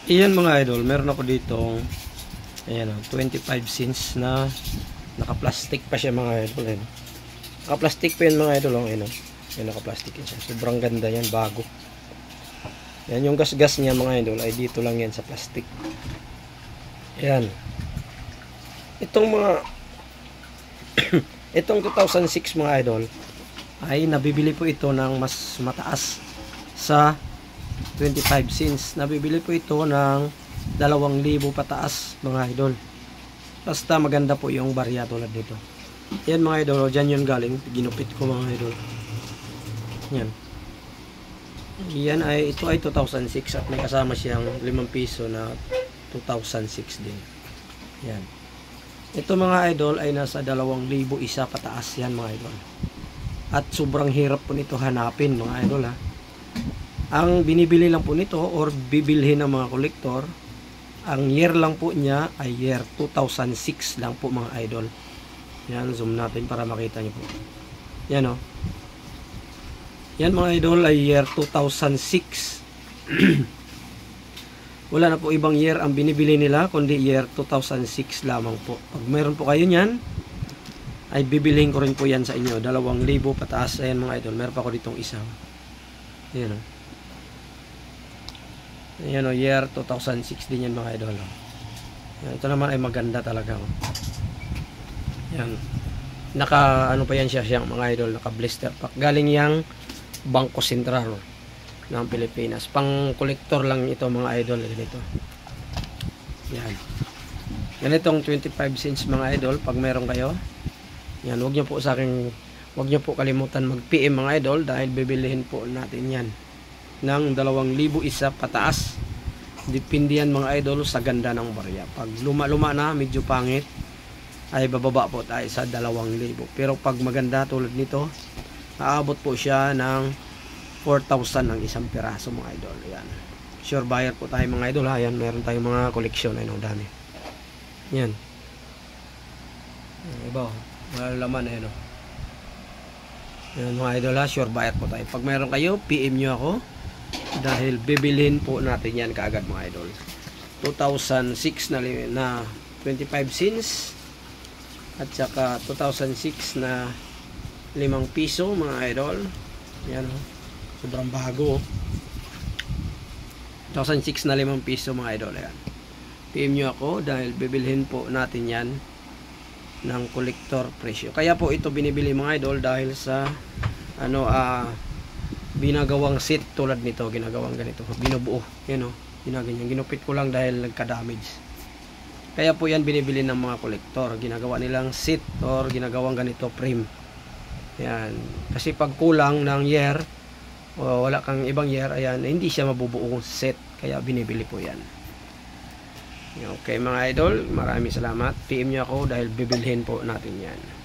Iyan mga idol, meron ako ditong ayan, 25 cents na naka-plastic pa siya mga idol. Ayan. Naka-plastic pa yan mga idol. Ayan, ayan, naka-plastic yan siya. Sobrang ganda yan, bago. Yan, yung gas-gas niya mga idol ay dito lang yan sa plastic. Ayan. Itong mga itong 2006 mga idol ay nabibili po ito ng mas mataas sa 25 cents. Nabibili po ito ng 2,000 pataas mga idol. Basta maganda po yung barya tulad nito. Yan mga idol, dyan yun galing. Ginupit ko mga idol. Yan. Yan ay, ito ay 2006 at may kasama siyang 5 piso na 2006 din. Yan. Ito mga idol ay nasa 2,000 isa pataas yan mga idol. At sobrang hirap po nito hanapin mga idol ha. Ang binibili lang po nito or bibilhin ng mga kolektor, ang year lang po niya ay year 2006 lang po mga idol. Yan, zoom natin para makita niyo po. Yan o. Yan mga idol ay year 2006. Wala na po ibang year ang binibili nila kundi year 2006 lamang po. Pag meron po kayo niyan, ay bibilihin ko rin po yan sa inyo. 2,000 pataas. Ayan mga idol, meron pa ako ditong isa. Ayan o. Ayan o, year 2006 din yan mga idol. Ayan, ito naman ay maganda talaga. Ayan. Naka, ano pa yan siya mga idol, naka blister pack. Galing yang Bangko Sentral ng Pilipinas. Pang kolektor lang ito mga idol. Ganito. Yan. Ganitong 25 cents mga idol. Pag meron kayo, yan, huwag nyo po sa akin, huwag nyo po kalimutan mag-PM mga idol dahil bibilihin po natin yan ng 2,000 isa pataas. Depende yan mga idol sa ganda ng barya. Pag luma-luma na, medyo pangit, ay bababa po tayo sa 2,000. Pero pag maganda tulad nito, aabot po siya ng 4,000 ng isang piraso mga idol. Ayan. Sure buyer po tayo mga idol. Ayan, meron tayong mga koleksyon. Ayun, dami. Yan. Iba, malalaman na yun. Ayan mga idol ha, sure buyer po tayo. Pag meron kayo, PM nyo ako. Dahil bibilhin po natin yan kaagad mga idol. 2006 na 25 cents at saka 2006 na 5 piso mga idol. Yan o, sobrang bago. 2006 na 5 piso mga idol. Ayan. PM nyo ako dahil bibilhin po natin yan ng collector presyo. Kaya po ito binibili mga idol dahil sa ano binagawang set tulad nito, ginagawang ganito, binubuo, yan o, ginaganyan, ginupit ko lang dahil nagka-damage. Kaya po yan binibili ng mga kolektor, ginagawa nilang set or ginagawang ganito frame. Yan, kasi pag kulang ng year o wala kang ibang year, ayan, hindi siya mabubuong set, kaya binibili po yan. Okay mga idol, maraming salamat. PM nyo ako dahil bibilhin po natin yan.